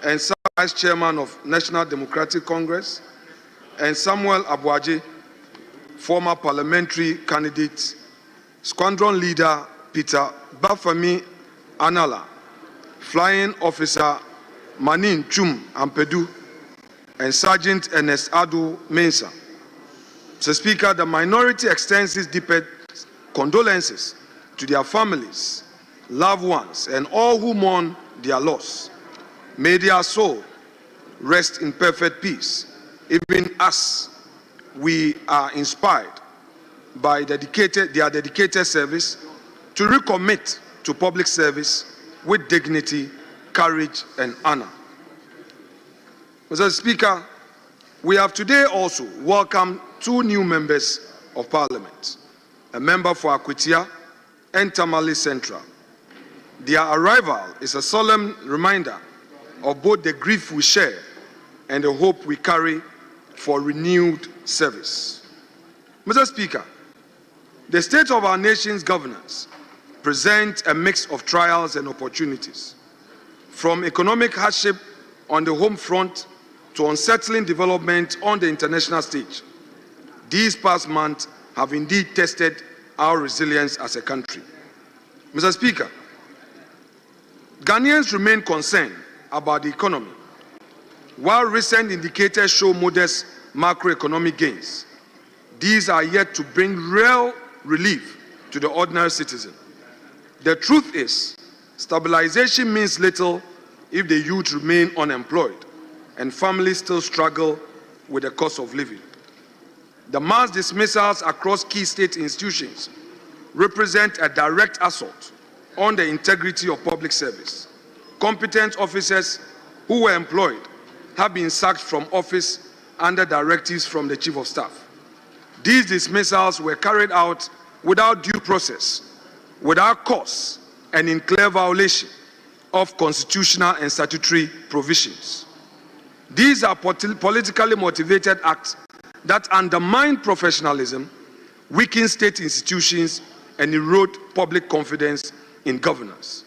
and Vice Chairman of National Democratic Congress, and Samuel Abuaje, former parliamentary candidate, Squadron Leader Peter Bafemi Anala, Flying Officer Manin Chum Ampedu, and Sergeant Ernest Adu Mensah. Mr. Speaker, the minority extends its deepest condolences to their families, loved ones, and all who mourn their loss. May their soul rest in perfect peace, even as we are inspired by their dedicated service to recommit to public service with dignity, courage, and honor. Mr. Speaker, we have today also welcomed 2 new members of Parliament, a member for Akwitia and Tamale Central. Their arrival is a solemn reminder of both the grief we share and the hope we carry for renewed service. Mr. Speaker, the state of our nation's governance presents a mix of trials and opportunities, from economic hardship on the home front to unsettling development on the international stage. These past months have indeed tested our resilience as a country. Mr. Speaker, Ghanaians remain concerned about the economy. While recent indicators show modest macroeconomic gains, these are yet to bring real relief to the ordinary citizen. The truth is, stabilization means little if the youth remain unemployed and families still struggle with the cost of living. The mass dismissals across key state institutions represent a direct assault on the integrity of public service. Competent officers who were employed have been sacked from office under directives from the Chief of Staff. These dismissals were carried out without due process, without cause, and in clear violation of constitutional and statutory provisions. These are politically motivated acts that undermine professionalism, weaken state institutions, and erode public confidence in governance.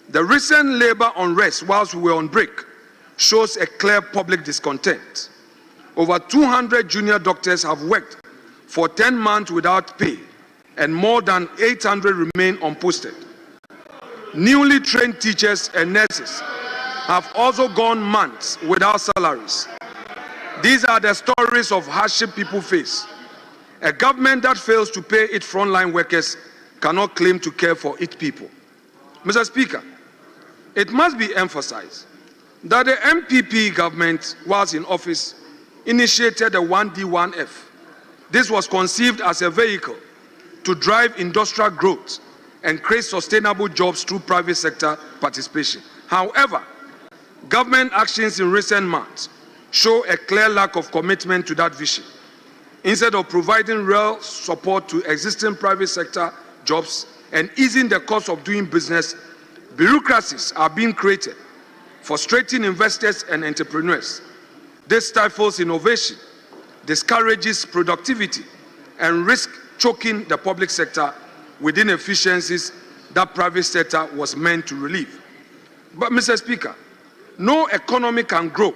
The recent labor unrest whilst we were on break shows a clear public discontent. Over 200 junior doctors have worked for 10 months without pay, and more than 800 remain unposted. Newly trained teachers and nurses have also gone months without salaries. These are the stories of hardship people face. A government that fails to pay its frontline workers cannot claim to care for its people. Mr. Speaker, it must be emphasized that the MPP government, whilst in office, initiated the 1D1F. This was conceived as a vehicle to drive industrial growth and create sustainable jobs through private sector participation. However, government actions in recent months show a clear lack of commitment to that vision. Instead of providing real support to existing private sector jobs and easing the cost of doing business, bureaucracies are being created, frustrating investors and entrepreneurs. This stifles innovation, discourages productivity, and risks choking the public sector with inefficiencies that private sector was meant to relieve. But, Mr. Speaker, no economy can grow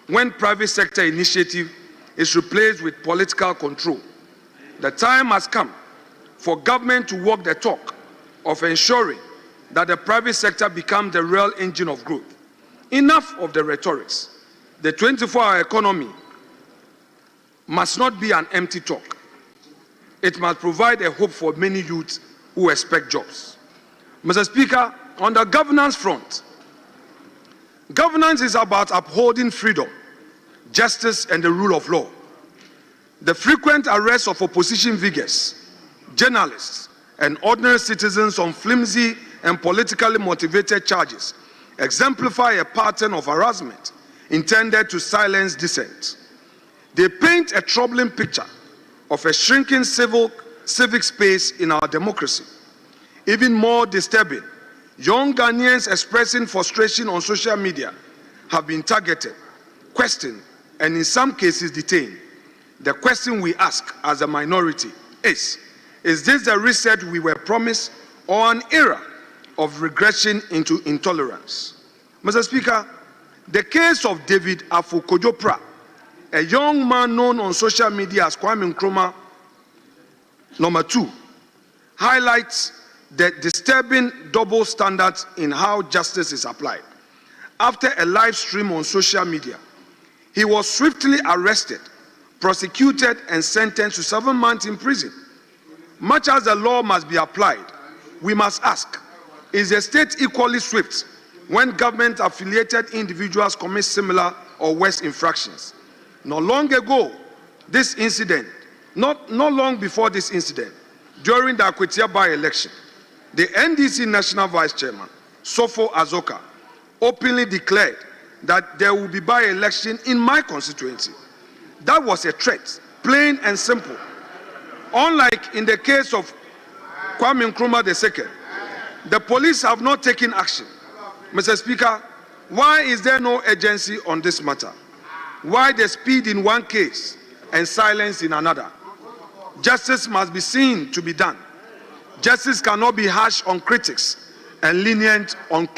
when private sector initiative is replaced with political control. The time has come for government to walk the talk of ensuring that the private sector becomes the real engine of growth. Enough of the rhetorics. The 24-hour economy must not be an empty talk. It must provide a hope for many youths who expect jobs. Mr. Speaker, on the governance front, governance is about upholding freedom, justice, and the rule of law. The frequent arrests of opposition figures, journalists, and ordinary citizens on flimsy and politically motivated charges exemplify a pattern of harassment intended to silence dissent. They paint a troubling picture of a shrinking civic space in our democracy. Even more disturbing, young Ghanaians expressing frustration on social media have been targeted, questioned, and in some cases detained. The question we ask as a minority is this the reset we were promised, or an era of regression into intolerance? Mr. Speaker, The case of David Afenyo, a young man known on social media as Kwame Nkrumah #2, highlights the disturbing double standards in how justice is applied. After a live stream on social media, he was swiftly arrested, prosecuted, and sentenced to 7 months in prison. Much as the law must be applied, we must ask, is the state equally swift when government-affiliated individuals commit similar or worse infractions? Not long before this incident, during the Akwetia by-election, the NDC National Vice Chairman, Sofo Azoka, openly declared that there will be by-election in my constituency. That was a threat, plain and simple. Unlike in the case of Kwame Nkrumah II, the police have not taken action. Mr. Speaker, why is there no urgency on this matter? Why the speed in one case and silence in another? Justice must be seen to be done. Justice cannot be harsh on critics and lenient on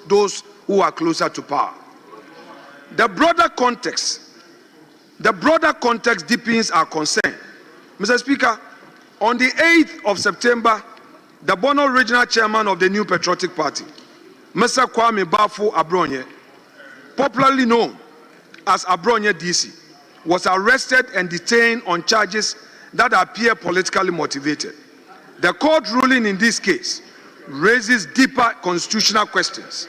those who are closer to power. The broader context deepens our concern. Mr. Speaker, on the 8th of September, the Bono Regional Chairman of the New Patriotic Party, Mr. Kwame Bafo Abronye, popularly known as Abronye DC, was arrested and detained on charges that appear politically motivated. The court ruling in this case raises deeper constitutional questions.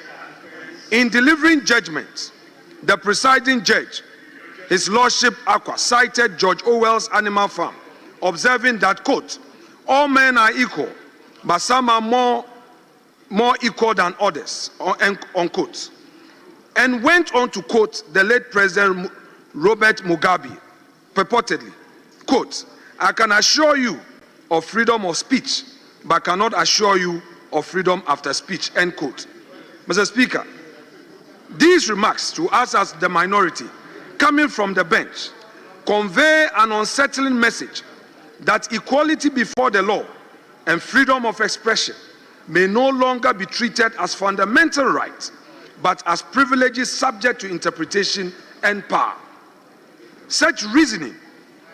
In delivering judgment, the presiding judge, His Lordship Akwa, cited George Orwell's Animal Farm, observing that, quote, all men are equal, but some are more equal than others, unquote, and went on to quote the late President Robert Mugabe, purportedly, quote, I can assure you of freedom of speech, but cannot assure you of freedom after speech, end quote. Mr. Speaker, these remarks to us as the minority, coming from the bench, convey an unsettling message that equality before the law and freedom of expression may no longer be treated as fundamental rights, but as privileges subject to interpretation and power. Such reasoning,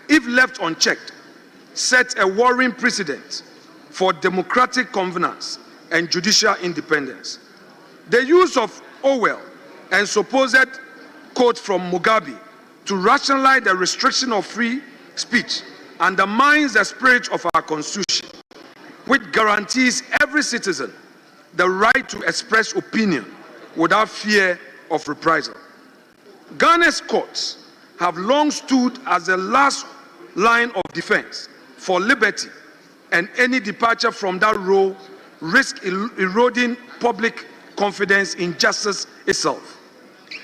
if left unchecked, sets a worrying precedent for democratic governance and judicial independence. The use of Orwell and supposed quote from Mugabe to rationalize the restriction of free speech undermines the spirit of our Constitution, which guarantees every citizen the right to express opinion without fear of reprisal. Ghana's courts have long stood as the last line of defense for liberty, and any departure from that role risks eroding public confidence in justice itself.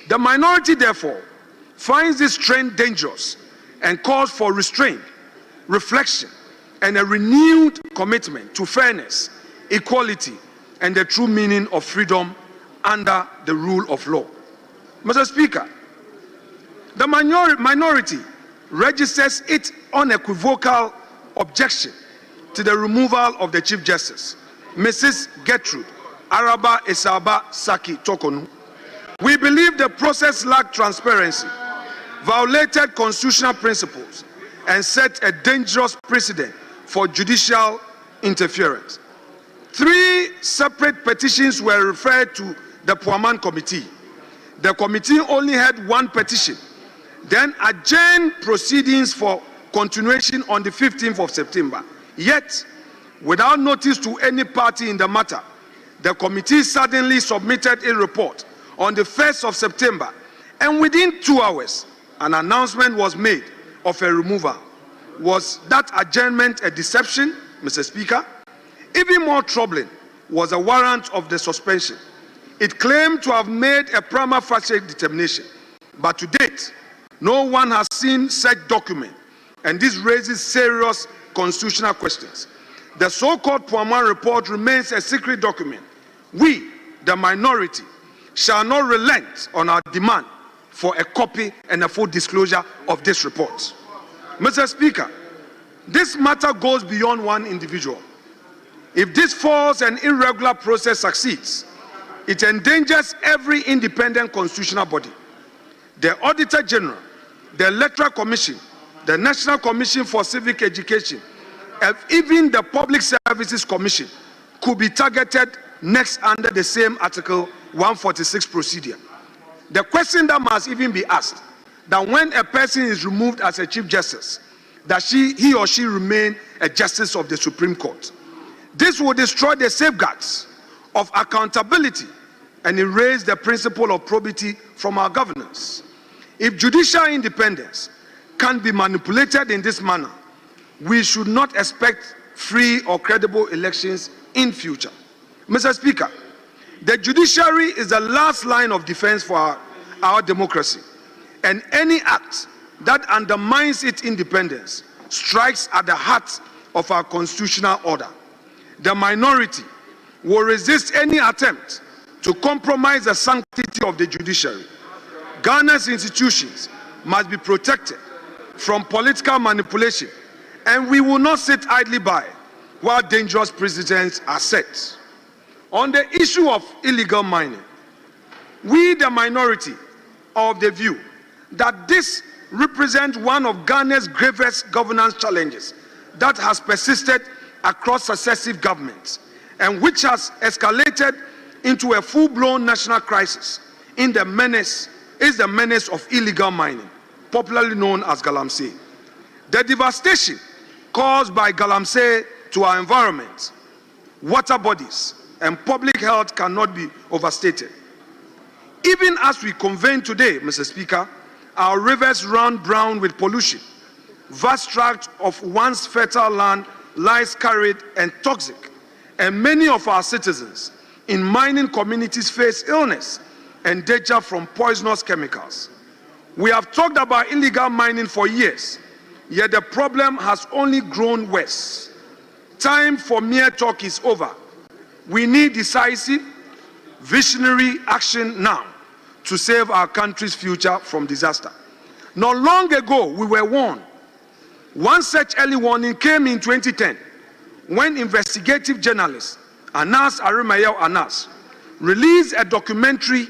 The minority, therefore, finds this trend dangerous and calls for restraint, reflection, and a renewed commitment to fairness, equality, and the true meaning of freedom under the rule of law. Mr. Speaker, the minority registers its unequivocal objection to the removal of the Chief Justice, Mrs. Gertrude Araba Esaba Saki Tokonu. We believe the process lacked transparency, violated constitutional principles, and set a dangerous precedent for judicial interference. 3 separate petitions were referred to the Puaman Committee. The committee only had 1 petition, then adjourned proceedings for continuation on the 15th of September. Yet, without notice to any party in the matter, the committee suddenly submitted a report on the 1st of September, and within 2 hours, an announcement was made of a removal. Was that adjournment a deception, Mr. Speaker? Even more troubling was a warrant of the suspension. It claimed to have made a prima facie determination, but to date, no one has seen such document, and this raises serious constitutional questions. The so-called Puaman report remains a secret document. We, the minority, shall not relent on our demand for a copy and a full disclosure of this report. Mr. Speaker, this matter goes beyond one individual. If this false and irregular process succeeds, It endangers every independent constitutional body. The Auditor General, the Electoral Commission, the National Commission for Civic Education, and even the Public Services Commission could be targeted next under the same Article 146 procedure. The question that must even be asked, that when a person is removed as a Chief Justice, that he or she remain a Justice of the Supreme Court. This will destroy the safeguards of accountability and erase the principle of probity from our governance. If judicial independence can be manipulated in this manner, we should not expect free or credible elections in future. Mr. Speaker, the judiciary is the last line of defense for our democracy, and any act that undermines its independence strikes at the heart of our constitutional order. The minority will resist any attempt to compromise the sanctity of the judiciary. Ghana's institutions must be protected from political manipulation, and we will not sit idly by while dangerous precedents are set. On the issue of illegal mining, we, the minority, are of the view that this represents one of Ghana's gravest governance challenges that has persisted across successive governments and which has escalated into a full-blown national crisis is the menace of illegal mining, popularly known as galamsey. The devastation caused by galamsey to our environment, water bodies, and public health cannot be overstated. Even as we convene today, Mr. Speaker, our rivers run brown with pollution. Vast tracts of once fertile land lies carried and toxic, and many of our citizens in mining communities face illness and danger from poisonous chemicals. We have talked about illegal mining for years, yet the problem has only grown worse. Time for mere talk is over. We need decisive, visionary action now to save our country's future from disaster. Not long ago, we were warned. One such early warning came in 2010 when investigative journalist Anas Arimayel Anas released a documentary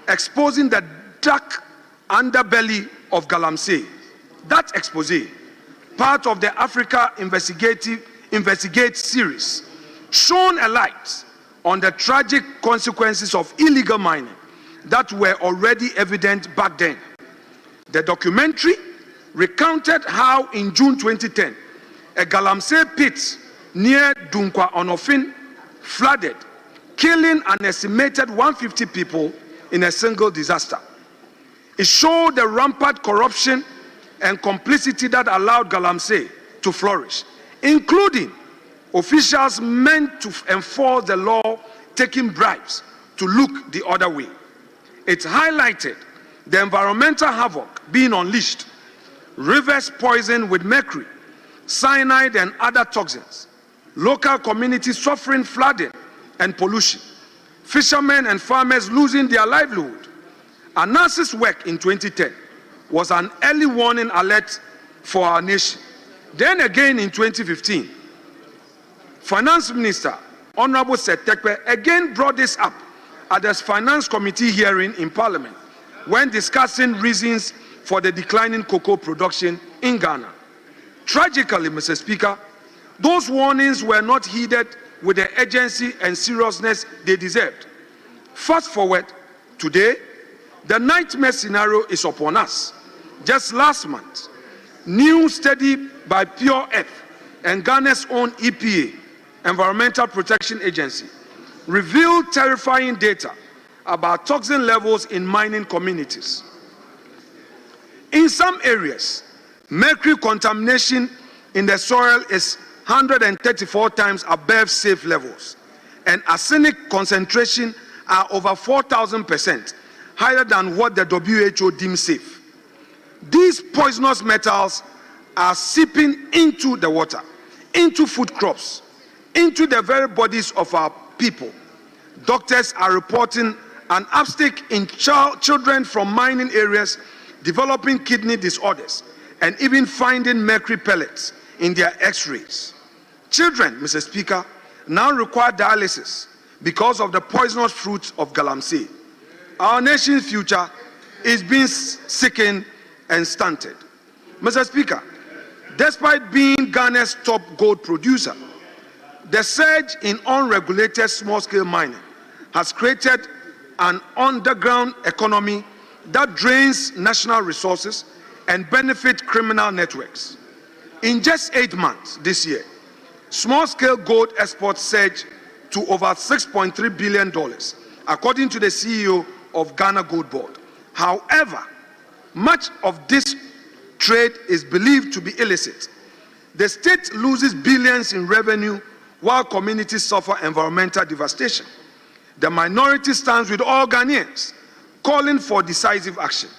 exposing the dark underbelly of galamsey. That expose, part of the Africa Investigate series, shone a light on the tragic consequences of illegal mining that were already evident back then. The documentary recounted how in June 2010, a galamsey pit near Dunkwa Onofin flooded, killing an estimated 150 people in a single disaster. It showed the rampant corruption and complicity that allowed galamsey to flourish, including officials meant to enforce the law taking bribes to look the other way. It highlighted the environmental havoc being unleashed, rivers poisoned with mercury, cyanide and other toxins, local communities suffering flooding and pollution, fishermen and farmers losing their livelihood. Anas's work in 2010 was an early warning alert for our nation. Then again in 2015, Finance Minister Honorable Setekpe again brought this up at the Finance Committee hearing in Parliament when discussing reasons for the declining cocoa production in Ghana. Tragically, Mr. Speaker, those warnings were not heeded with the urgency and seriousness they deserved. Fast forward, today, the nightmare scenario is upon us. Just last month, new study by Pure Earth and Ghana's own EPA, Environmental Protection Agency, revealed terrifying data about toxin levels in mining communities. In some areas, mercury contamination in the soil is 134 times above safe levels, and arsenic concentration are over 4,000% higher than what the WHO deems safe. These poisonous metals are seeping into the water, into food crops, into the very bodies of our people. Doctors are reporting an uptick in children from mining areas developing kidney disorders and even finding mercury pellets in their x-rays. Children, Mr. Speaker, now require dialysis because of the poisonous fruits of galamsey. Our nation's future is being sickened and stunted. Mr. Speaker, despite being Ghana's top gold producer, the surge in unregulated small-scale mining has created an underground economy that drains national resources and benefits criminal networks. In just 8 months this year, small-scale gold exports surged to over $6.3 billion, according to the CEO of Ghana Gold Board. However, much of this trade is believed to be illicit. The state loses billions in revenue while communities suffer environmental devastation. The minority stands with all Ghanaians, calling for decisive action.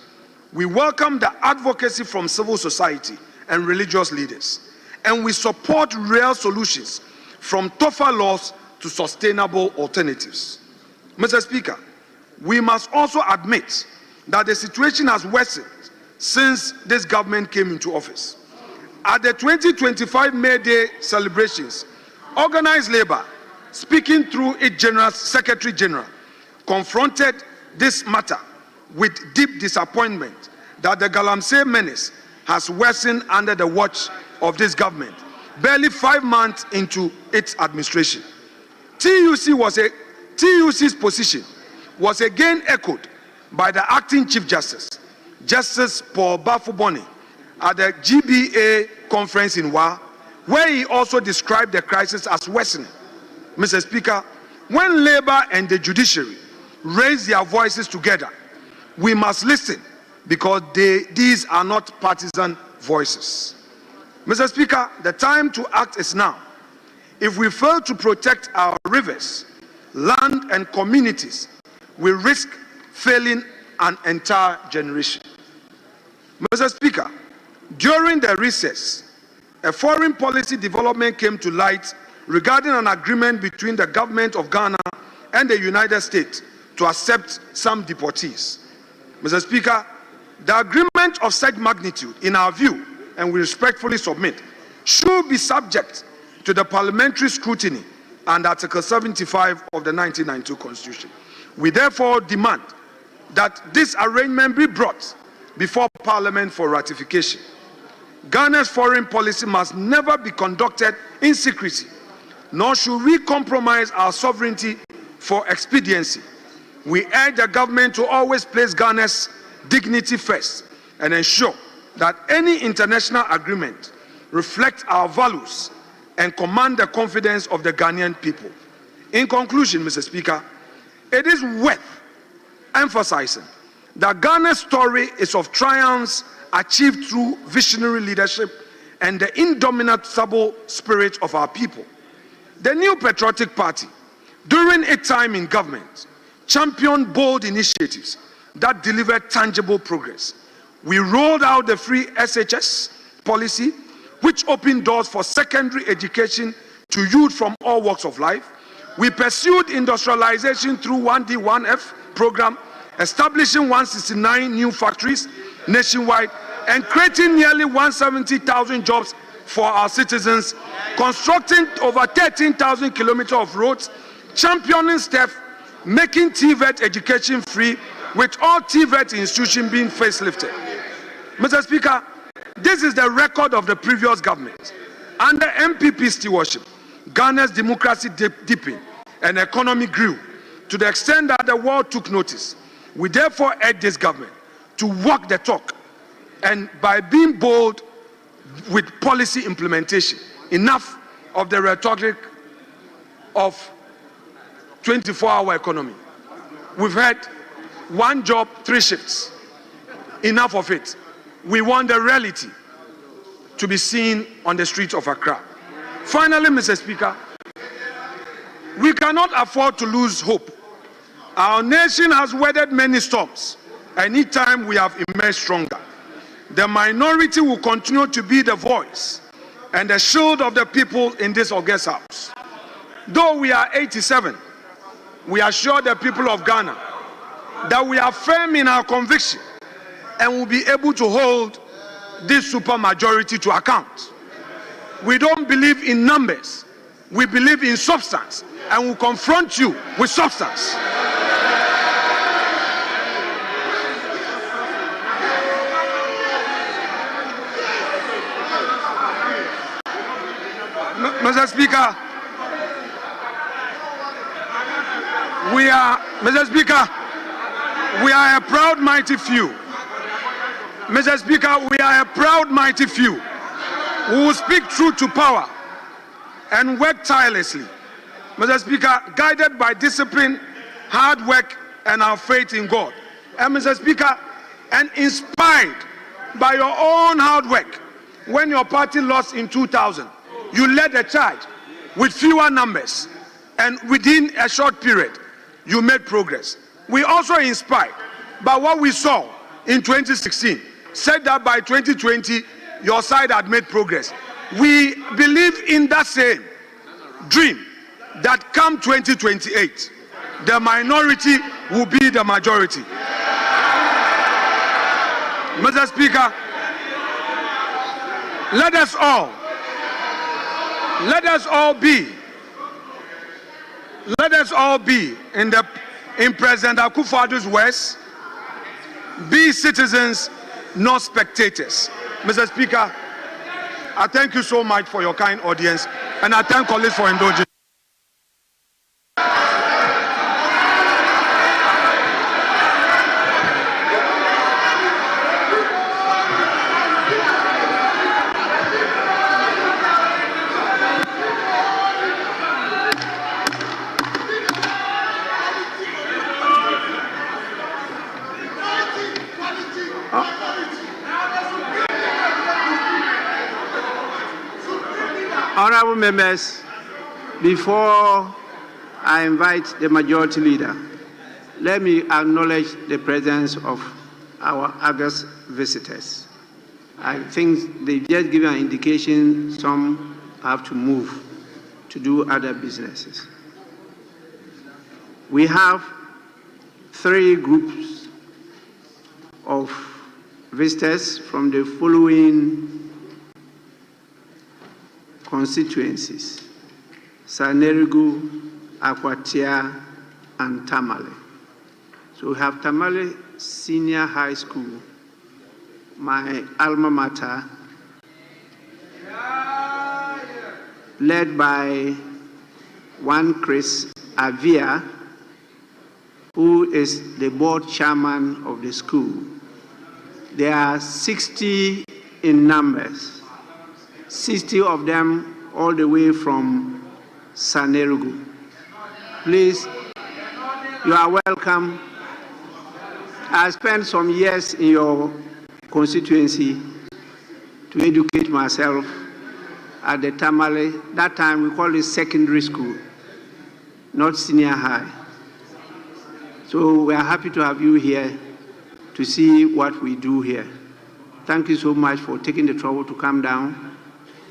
We welcome the advocacy from civil society and religious leaders, and we support real solutions from tougher laws to sustainable alternatives. Mr. Speaker, we must also admit that the situation has worsened since this government came into office. At the 2025 May Day celebrations, organized labor, speaking through its General Secretary General, confronted this matter with deep disappointment that the galamsey menace has worsened under the watch of this government, barely 5 months into its administration. TUC's position was again echoed by the acting Chief Justice, Justice Paul Bafuboni, at the GBA conference in Wa, where he also described the crisis as worsening. Mr. Speaker, when Labour and the judiciary raise their voices together, we must listen because these are not partisan voices. Mr. Speaker, the time to act is now. If we fail to protect our rivers, land and communities, we risk failing an entire generation. Mr. Speaker, during the recess, a foreign policy development came to light regarding an agreement between the government of Ghana and the United States to accept some deportees. Mr. Speaker, the agreement of such magnitude, in our view, and we respectfully submit, should be subject to the parliamentary scrutiny and Article 75 of the 1992 Constitution. We therefore demand that this arrangement be brought before Parliament for ratification. Ghana's foreign policy must never be conducted in secrecy, nor should we compromise our sovereignty for expediency. We urge the government to always place Ghana's dignity first and ensure that any international agreement reflects our values and command the confidence of the Ghanaian people. In conclusion, Mr. Speaker, it is worth emphasizing that Ghana's story is of triumphs achieved through visionary leadership and the indomitable spirit of our people. The New Patriotic Party, during its time in government, championed bold initiatives that delivered tangible progress. We rolled out the free SHS policy, which opened doors for secondary education to youth from all walks of life. We pursued industrialization through 1D, 1F program, establishing 169 new factories nationwide and creating nearly 170,000 jobs for our citizens, constructing over 13,000 kilometers of roads, championing staff, making TVET education free, with all TVET institutions being facelifted. Mr. Speaker, this is the record of the previous government. Under MPP stewardship, Ghana's democracy deepened and economy grew to the extent that the world took notice. We therefore urge this government to walk the talk and by being bold with policy implementation. Enough of the rhetoric of 24-hour economy. We've had 1 job, 3 shifts. Enough of it. We want the reality to be seen on the streets of Accra. Finally, Mr. Speaker, we cannot afford to lose hope. Our nation has weathered many storms, and each time we have emerged stronger. The minority will continue to be the voice and the shield of the people in this august house. Though we are 87, we assure the people of Ghana that we are firm in our conviction and will be able to hold this supermajority to account. We don't believe in numbers, we believe in substance, and will confront you with substance. Mr. Speaker, we are a proud, mighty few. Mr. Speaker, we are a proud, mighty few who will speak truth to power and work tirelessly. Mr. Speaker, guided by discipline, hard work, and our faith in God. And Mr. Speaker, and inspired by your own hard work, when your party lost in 2000, you led a charge with fewer numbers, and within a short period, you made progress. We also inspired by what we saw in 2016, said that by 2020, your side had made progress. We believe in that same dream that come 2028, the minority will be the majority. Mr. Speaker, let us all be in President Akufo-Addo's words, be citizens, not spectators. Mr. Speaker, I thank you so much for your kind audience, and I thank colleagues for indulging. Honorable members, before I invite the majority leader, let me acknowledge the presence of our August visitors. I think they've just given an indication some have to move to do other businesses. We have 3 groups of visitors from the following constituencies: Sanerigu, Akwatia, and Tamale. So we have Tamale Senior High School, my alma mater, led by one Chris Avia, who is the board chairman of the school. There are 60 in numbers, 60 of them all the way from Sanerigu. Please, you are welcome. I spent some years in your constituency to educate myself at the Tamale. That time we called it secondary school, not senior high. So we are happy to have you here to see what we do here. Thank you so much for taking the trouble to come down.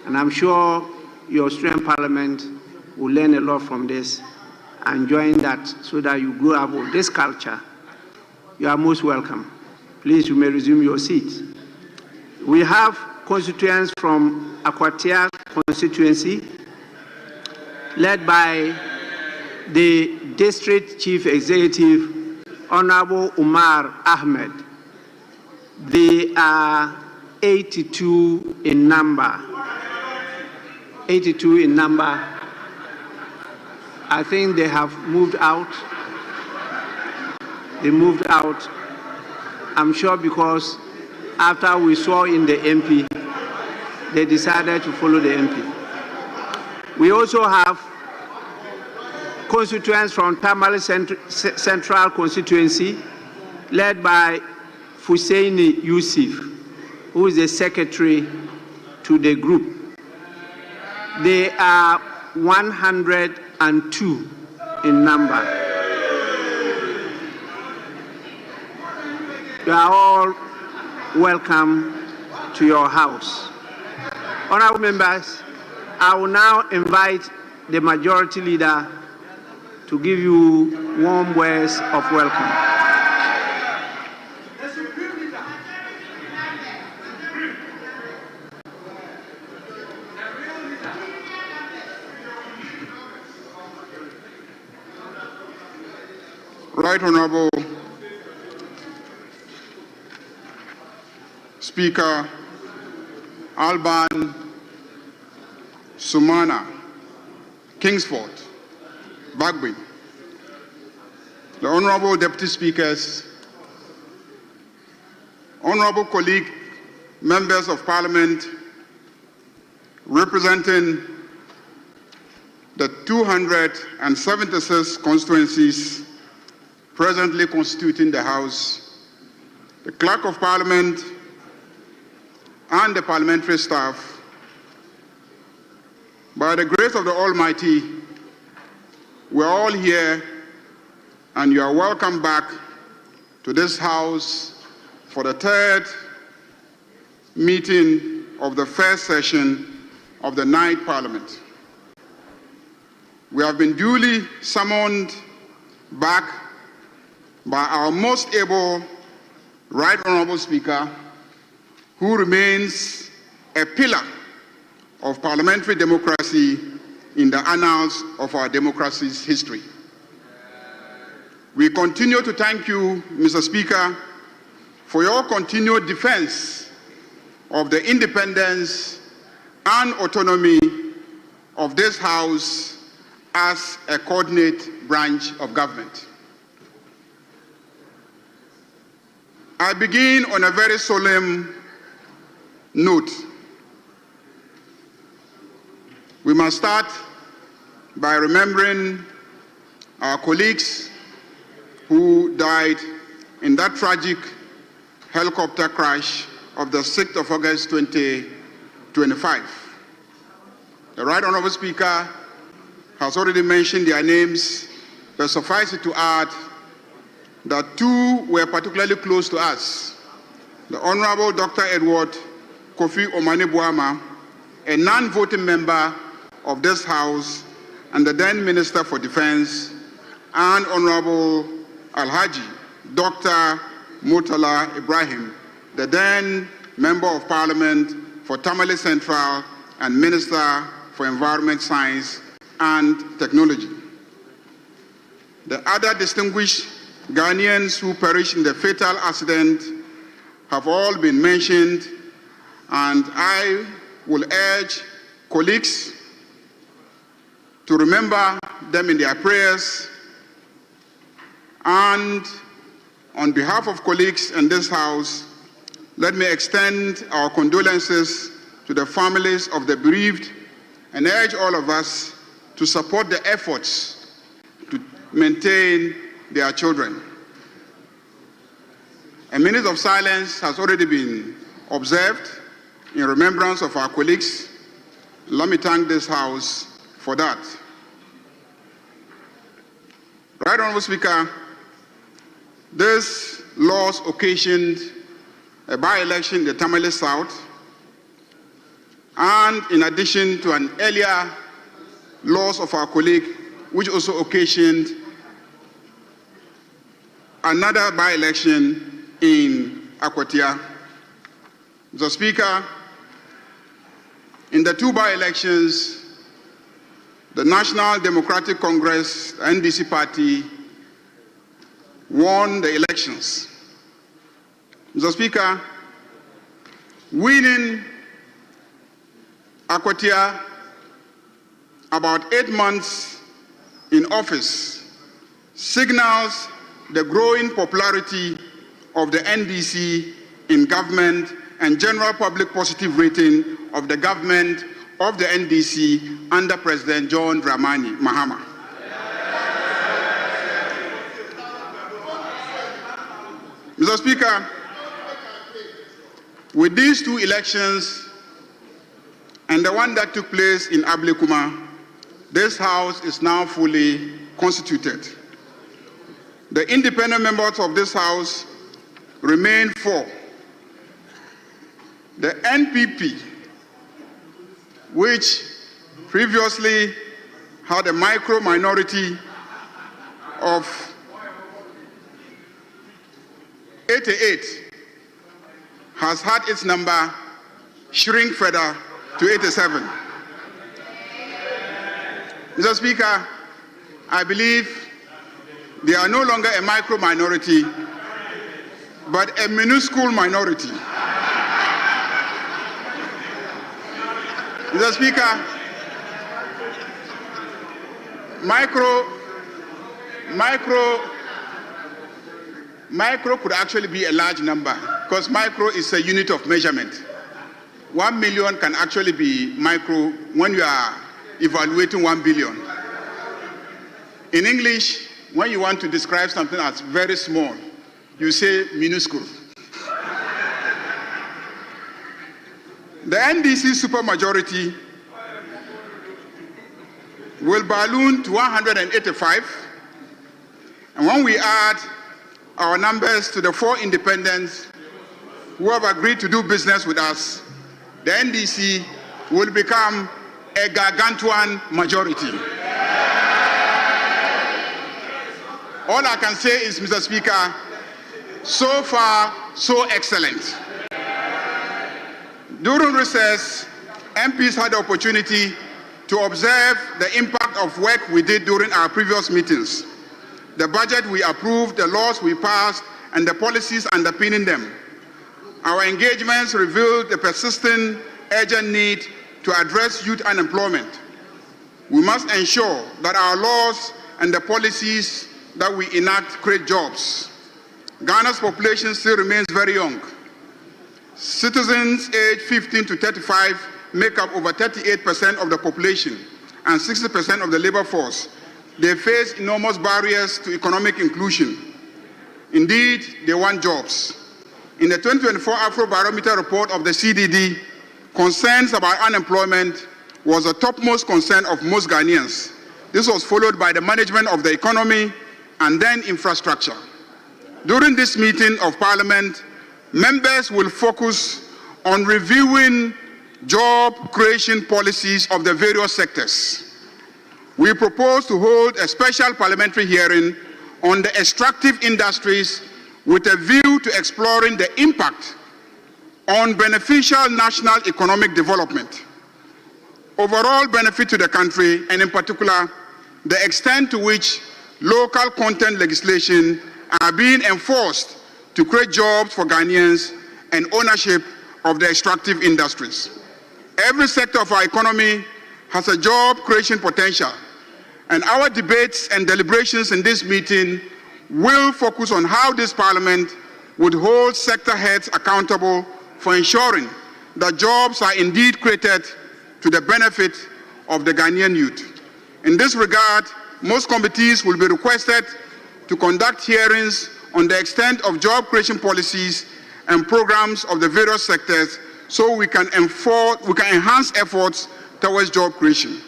And I'm sure your student parliament will learn a lot from this and join that so that you grow up with this culture. You are most welcome. Please, you may resume your seats. We have constituents from Akwatia constituency, led by the District Chief Executive, Honorable Umar Ahmed. They are 82 in number. 82 in number. I think they have moved out. They moved out, I'm sure, because after we saw in the MP, they decided to follow the MP. We also have constituents from Tamale Central constituency, led by Fuseini Yusuf, who is the secretary to the group. They are 102 in number. You are all welcome to your house. Honorable members, I will now invite the majority leader to give you warm words of welcome. Right Honorable Speaker Alban Sumana, Kingsford, Bagby, the Honorable Deputy Speakers, Honorable colleague, members of Parliament representing the 276 constituencies presently constituting the House, the Clerk of Parliament, and the parliamentary staff. By the grace of the Almighty, we're all here, and you are welcome back to this House for the third meeting of the first session of the 9th Parliament. We have been duly summoned back by our most able Right Honorable Speaker, who remains a pillar of parliamentary democracy in the annals of our democracy's history. We continue to thank you, Mr. Speaker, for your continued defense of the independence and autonomy of this House as a coordinate branch of government. I begin on a very solemn note. We must start by remembering our colleagues who died in that tragic helicopter crash of the 6th of August 2025. The Right Honorable Speaker has already mentioned their names, but suffice it to add that two were particularly close to us. The Honorable Dr. Edward Kofi Omane-Boama, a non-voting member of this House and the then Minister for Defense, and Honorable Alhaji Dr. Murtala Ibrahim, the then Member of Parliament for Tamale Central and Minister for Environment, Science and Technology. The other distinguished Ghanaians who perished in the fatal accident have all been mentioned, and I will urge colleagues to remember them in their prayers. And on behalf of colleagues in this House, let me extend our condolences to the families of the bereaved and urge all of us to support the efforts to maintain their children. A minute of silence has already been observed in remembrance of our colleagues. Let me thank this House for that. Right Honorable Speaker, this loss occasioned a by-election in the Tamale South, and in addition to an earlier loss of our colleague, which also occasioned another by-election in Akwatia. Mr. Speaker, in the two by-elections, the National Democratic Congress, the NDC party, won the elections. Mr. Speaker, winning Akwatia about 8 months in office signals the growing popularity of the NDC in government and general public positive rating of the government of the NDC under President John Dramani Mahama. Mr. Speaker, with these two elections and the one that took place in Ablekuma, this House is now fully constituted. The independent members of this House remain 4. The NPP, which previously had a micro-minority of 88, has had its number shrink further to 87. Mr. Speaker, I believe They are no longer a micro minority, but a minuscule minority. Mr. Speaker, micro could actually be a large number, because micro is a unit of measurement. 1 million can actually be micro when you are evaluating 1 billion. In English, when you want to describe something as very small, you say minuscule. The NDC supermajority will balloon to 185, and when we add our numbers to the 4 independents who have agreed to do business with us, the NDC will become a gargantuan majority. All I can say is, Mr. Speaker, so far, so excellent. During recess, MPs had the opportunity to observe the impact of work we did during our previous meetings, the budget we approved, the laws we passed, and the policies underpinning them. Our engagements revealed the persistent, urgent need to address youth unemployment. We must ensure that our laws and the policies that we enact create jobs. Ghana's population still remains very young. Citizens aged 15 to 35 make up over 38% of the population and 60% of the labor force. They face enormous barriers to economic inclusion. Indeed, they want jobs. In the 2024 Afrobarometer report of the CDD, concerns about unemployment was the topmost concern of most Ghanaians. This was followed by the management of the economy and then infrastructure. During this meeting of Parliament, members will focus on reviewing job creation policies of the various sectors. We propose to hold a special parliamentary hearing on the extractive industries with a view to exploring the impact on beneficial national economic development, overall benefit to the country, and in particular, the extent to which local content legislation are being enforced to create jobs for Ghanaians and ownership of the extractive industries. Every sector of our economy has a job creation potential, and our debates and deliberations in this meeting will focus on how this Parliament would hold sector heads accountable for ensuring that jobs are indeed created to the benefit of the Ghanaian youth. In this regard, most committees will be requested to conduct hearings on the extent of job creation policies and programs of the various sectors so we can enhance efforts towards job creation.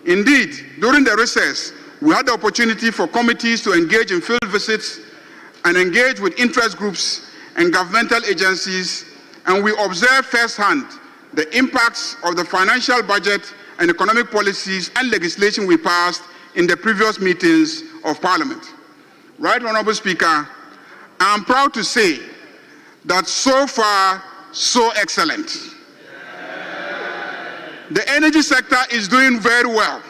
Indeed, during the recess, we had the opportunity for committees to engage in field visits and engage with interest groups and governmental agencies, and we observed firsthand the impacts of the financial budget and economic policies and legislation we passed in the previous meetings of Parliament. Right Honourable Speaker, I am proud to say that so far, so excellent. The energy sector is doing very well,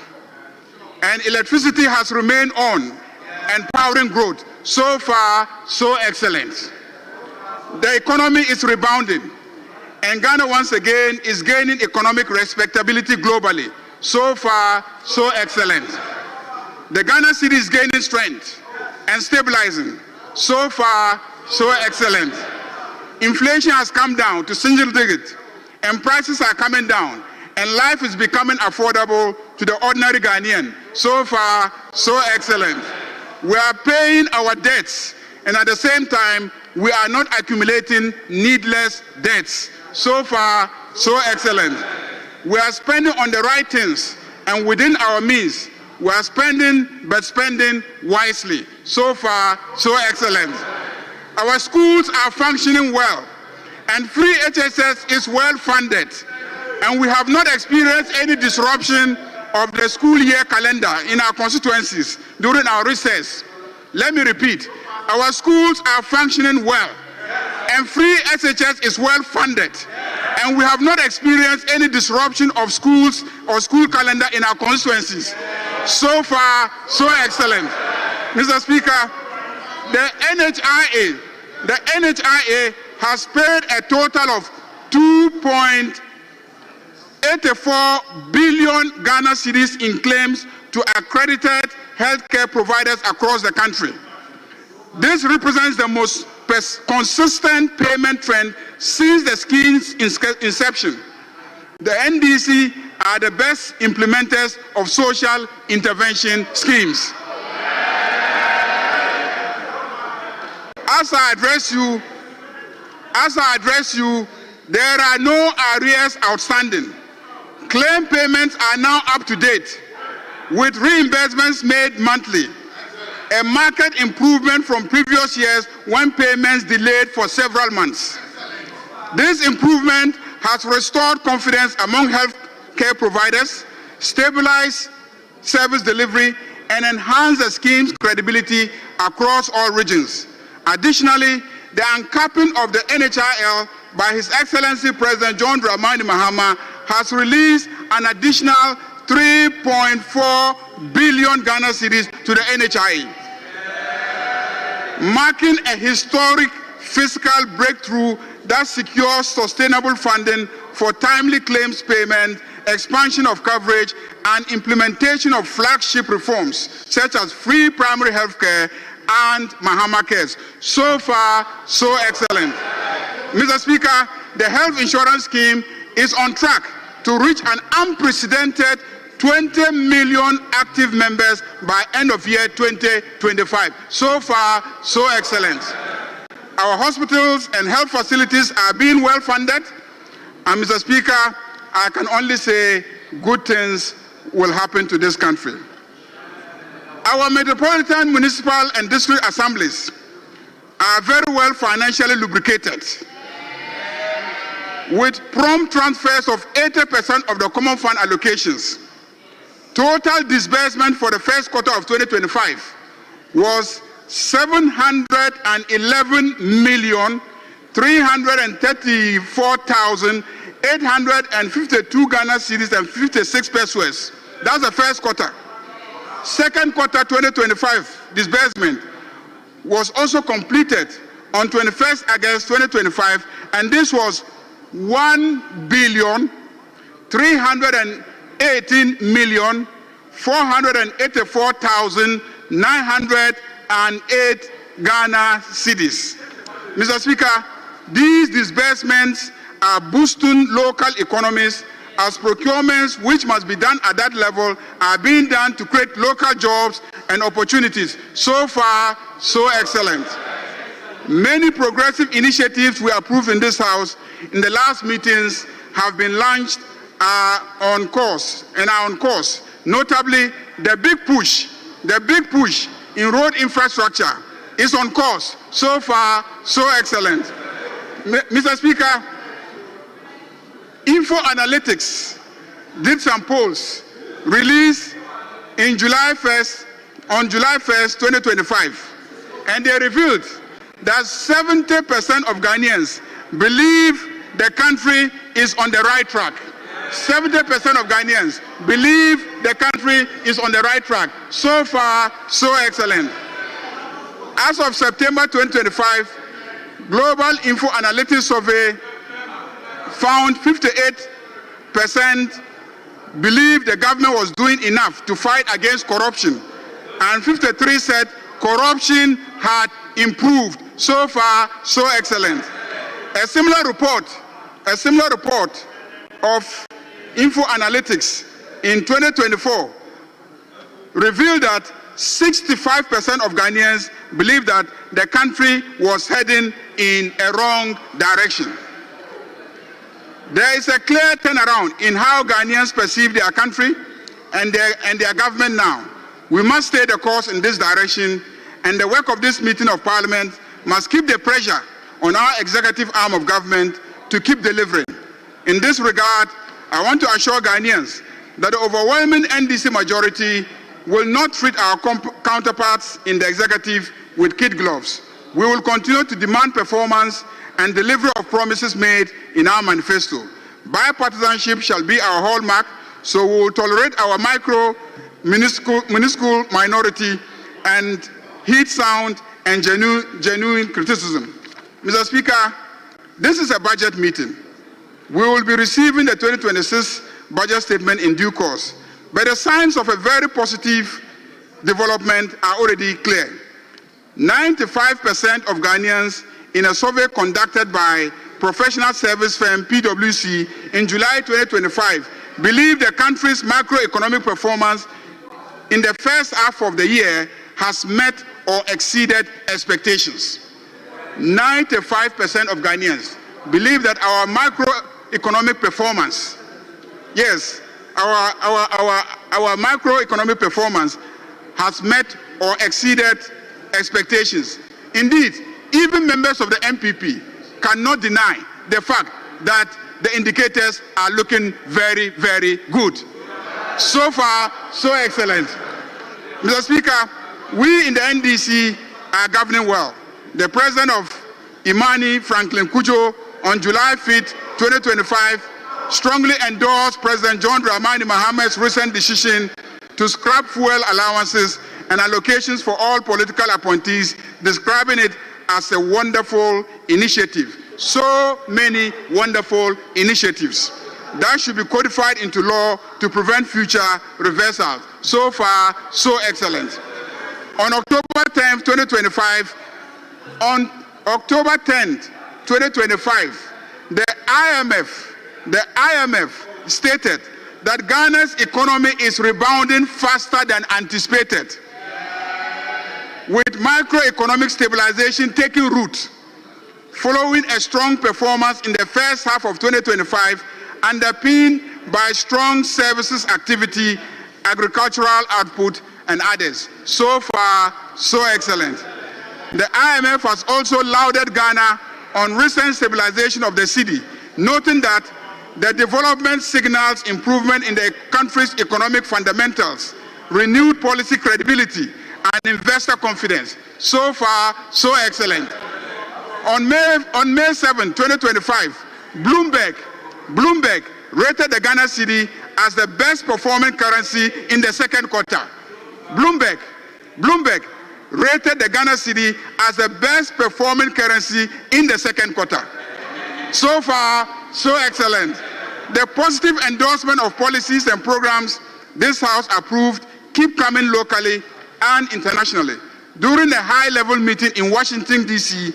and electricity has remained on and powering growth. So far, so excellent. The economy is rebounding, and Ghana once again is gaining economic respectability globally. So far, so excellent. The Ghana cedi is gaining strength and stabilizing. So far, so excellent. Inflation has come down to single digit, and prices are coming down, and life is becoming affordable to the ordinary Ghanaian. So far, so excellent. We are paying our debts, and at the same time, we are not accumulating needless debts. So far, so excellent. We are spending on the right things, and within our means. We are spending, but spending wisely. So far, so excellent. Our schools are functioning well, and free HSS is well funded, and we have not experienced any disruption of the school year calendar in our constituencies during our recess. Let me repeat, our schools are functioning well, and free SHS is well funded, and we have not experienced any disruption of schools or school calendar in our constituencies. So far, so excellent. Mr. Speaker, the NHIA has paid a total of 2.84 billion Ghana cedis in claims to accredited healthcare providers across the country. This represents the most consistent payment trend since the scheme's inception. The NDC are the best implementers of social intervention schemes. As I address you, there are no arrears outstanding. Claim payments are now up to date, with reimbursements made monthly, a marked improvement from previous years when payments delayed for several months. This improvement has restored confidence among healthcare providers, stabilized service delivery, and enhanced the scheme's credibility across all regions. Additionally, the uncapping of the NHIL by His Excellency President John Dramani Mahama has released an additional 3.4 billion Ghana cedis to the NHIE, marking a historic fiscal breakthrough that secures sustainable funding for timely claims payment, expansion of coverage, and implementation of flagship reforms such as free primary health care and Mahama Cares. So far, so excellent. Mr. Speaker, the health insurance scheme is on track to reach an unprecedented 20 million active members by end of year 2025. So far, so excellent. Our hospitals and health facilities are being well funded, and Mr. Speaker, I can only say good things will happen to this country. Our metropolitan, municipal, and district assemblies are very well financially lubricated, with prompt transfers of 80% of the common fund allocations. Total disbursement for the first quarter of 2025 was 711,334,852 Ghana cedis and 56 pesos. That's the first quarter. Second quarter 2025 disbursement was also completed on 21st August 2025, and this was 1,318,484,908 Ghana cedis. Mr. Speaker, these disbursements are boosting local economies, as procurements which must be done at that level are being done to create local jobs and opportunities. So far, so excellent. Many progressive initiatives we approved in this House in the last meetings have been launched on course and are on course. Notably, the big push in road infrastructure is on course. So far, so excellent. Mr. Speaker, Info Analytics did some polls released in July 1st, 2025, and they revealed that 70% of Ghanaians believe the country is on the right track. 70% of Ghanaians believe the country is on the right track. So far, so excellent. As of September 2025, Global Info Analytics Survey found 58% believed the government was doing enough to fight against corruption, and 53% said corruption had improved. So far, so excellent. A similar report of Info Analytics in 2024 revealed that 65% of Ghanaians believe that the country was heading in a wrong direction. There is a clear turnaround in how Ghanaians perceive their country and their government now. We must stay the course in this direction, and the work of this meeting of Parliament must keep the pressure on our executive arm of government to keep delivering. In this regard, I want to assure Ghanaians that the overwhelming NDC majority will not treat our counterparts in the executive with kid gloves. We will continue to demand performance and delivery of promises made in our manifesto. Bipartisanship shall be our hallmark, so we will tolerate our minuscule minority and heed sound, and genuine criticism. Mr. Speaker, this is a budget meeting. We will be receiving the 2026 budget statement in due course, but the signs of a very positive development are already clear. 95% of Ghanaians in a survey conducted by professional service firm PwC in July 2025 believe the country's macroeconomic performance in the first half of the year has met or exceeded expectations. 95% of Ghanaians believe that our macroeconomic performance, yes, our macroeconomic performance has met or exceeded expectations. Indeed, even members of the MPP cannot deny the fact that the indicators are looking very, very good. So far, so excellent. Mr. Speaker, we in the NDC are governing well. The president of Imani, Franklin Kujo, on July 5th, 2025, strongly endorsed President John Dramani Mahamed's recent decision to scrap fuel allowances and allocations for all political appointees, describing it as a wonderful initiative. So many wonderful initiatives that should be codified into law to prevent future reversals. So far, so excellent. On October 10th, 2025, the IMF stated that Ghana's economy is rebounding faster than anticipated, with macroeconomic stabilization taking root, following a strong performance in the first half of 2025, underpinned by strong services activity, agricultural output, and others. So far, so excellent. The IMF has also lauded Ghana on recent stabilization of the cedi, noting that the development signals improvement in the country's economic fundamentals, renewed policy credibility, and investor confidence. So far, so excellent. On May 7, 2025, Bloomberg rated the Ghana cedi as the best performing currency in the second quarter. Bloomberg rated the Ghana cedi as the best performing currency in the second quarter. So far, so excellent. The positive endorsement of policies and programs this House approved keep coming locally and internationally. During a high-level meeting in Washington, D.C.,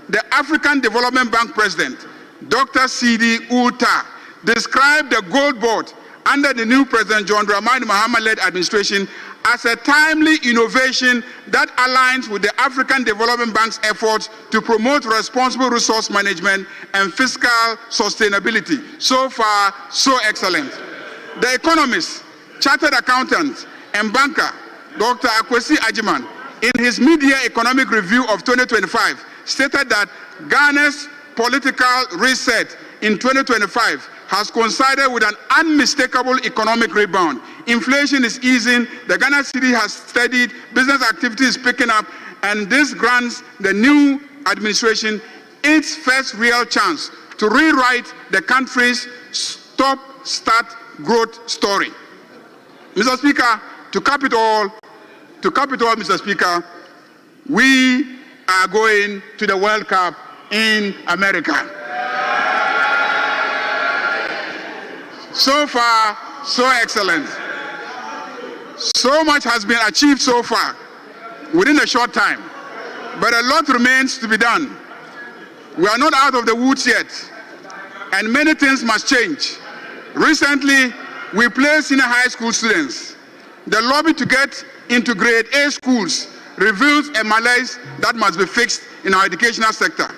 the African Development Bank President, Dr. Sidi Uta, described the Gold Board under the new President John Dramani Mahama-led administration as a timely innovation that aligns with the African Development Bank's efforts to promote responsible resource management and fiscal sustainability. So far, so excellent. The economist, chartered accountant, and banker, Dr. Akwesi Ajiman, in his mid-year economic review of 2025, stated that Ghana's political reset in 2025 has coincided with an unmistakable economic rebound. Inflation is easing, the Ghana cedi has steadied, business activity is picking up, and this grants the new administration its first real chance to rewrite the country's stop-start growth story. Mr. Speaker, to cap it all, Mr. Speaker, we are going to the World Cup in America. So far, so excellent. So much has been achieved so far within a short time, but a lot remains to be done. We are not out of the woods yet, and many things must change. Recently, we placed senior high school students. The lobby to get into grade A schools reveals a malaise that must be fixed in our educational sector.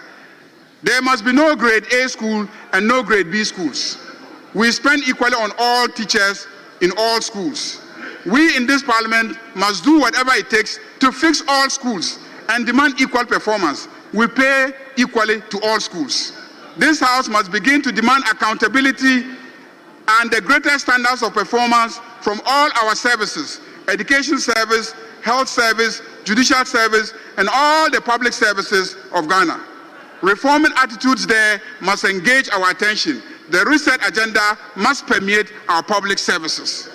There must be no grade A school and no grade B schools. We spend equally on all teachers in all schools. We in this parliament must do whatever it takes to fix all schools and demand equal performance. We pay equally to all schools. This House must begin to demand accountability and the greatest standards of performance from all our services: education service, health service, judicial service, and all the public services of Ghana. Reforming attitudes there must engage our attention. The reset agenda must permeate our public services.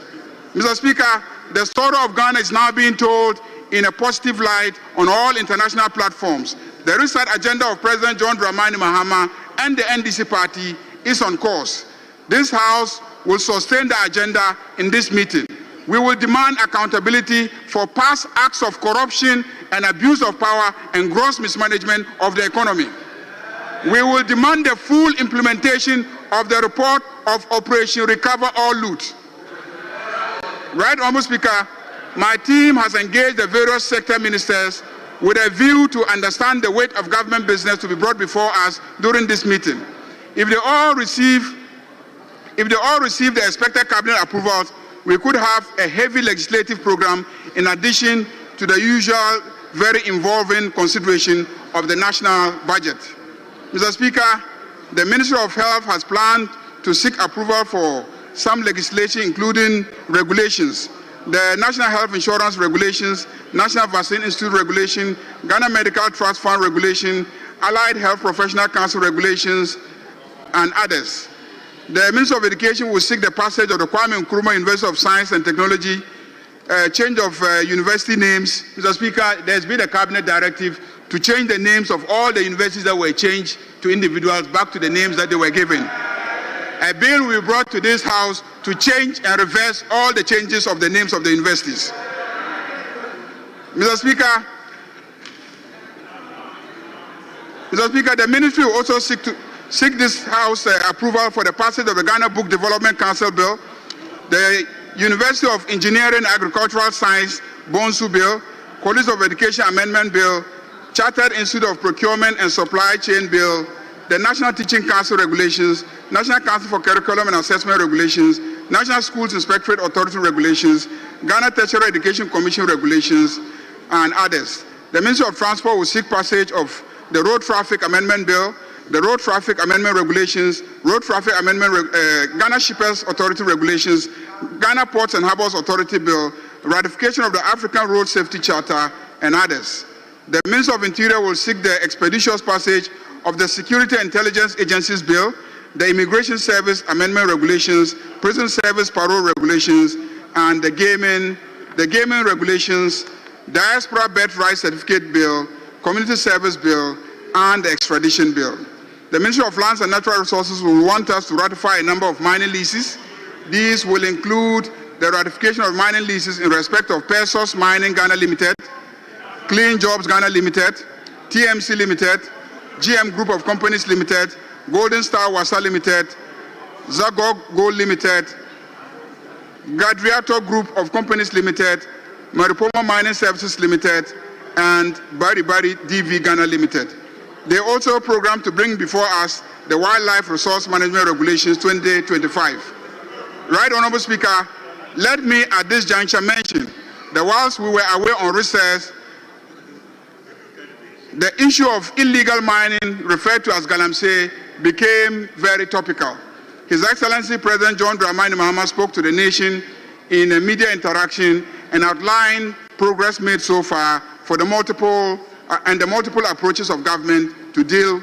Mr. Speaker, the story of Ghana is now being told in a positive light on all international platforms. The reset agenda of President John Dramani Mahama and the NDC party is on course. This House will sustain the agenda in this meeting. We will demand accountability for past acts of corruption and abuse of power and gross mismanagement of the economy. We will demand the full implementation of the report of Operation Recover or Loot. Right, Honourable Speaker, my team has engaged the various sector ministers with a view to understand the weight of government business to be brought before us during this meeting. If they all receive the expected cabinet approvals, we could have a heavy legislative program in addition to the usual very involving consideration of the national budget. Mr. Speaker, the Ministry of Health has planned to seek approval for some legislation, including regulations, the National Health Insurance Regulations, National Vaccine Institute Regulation, Ghana Medical Trust Fund Regulation, Allied Health Professional Council Regulations, and others. The Minister of Education will seek the passage of the Kwame Nkrumah University of Science and Technology, change of university names. Mr. Speaker, there's been a cabinet directive to change the names of all the universities that were changed to individuals back to the names that they were given. A bill will be brought to this House to change and reverse all the changes of the names of the universities. Mr. Speaker, the Ministry will also seek this House approval for the passage of the Ghana Book Development Council Bill, the University of Engineering and Agricultural Science Bonsu Bill, College of Education Amendment Bill, Chartered Institute of Procurement and Supply Chain Bill, the National Teaching Council Regulations, National Council for Curriculum and Assessment Regulations, National Schools Inspectorate Authority Regulations, Ghana Tertiary Education Commission Regulations, and others. The Ministry of Transport will seek passage of the Road Traffic Amendment Bill, the Road Traffic Amendment Regulations, Road Traffic Amendment, Ghana Shippers Authority Regulations, Ghana Ports and Harbours Authority Bill, ratification of the African Road Safety Charter, and others. The Minister of Interior will seek the expeditious passage of the Security Intelligence Agencies Bill, the Immigration Service Amendment Regulations, Prison Service Parole Regulations, and the Gaming Regulations, Diaspora Birth Rights Certificate Bill, Community Service Bill, and the Extradition Bill. The Ministry of Lands and Natural Resources will want us to ratify a number of mining leases. These will include the ratification of mining leases in respect of Pesos Mining Ghana Limited, Clean Jobs Ghana Limited, TMC Limited, GM Group of Companies Limited, Golden Star Wasa Limited, Zagog Gold Limited, Gadriato Group of Companies Limited, Maripoma Mining Services Limited, and Bari DV Ghana Limited. They also program to bring before us the Wildlife Resource Management Regulations 2025. Right, Honourable Speaker, let me at this juncture mention that whilst we were away on recess, the issue of illegal mining, referred to as Galamsey, became very topical. His Excellency President John Dramani Mahama spoke to the nation in a media interaction and outlined progress made so far for the multiple approaches of government to deal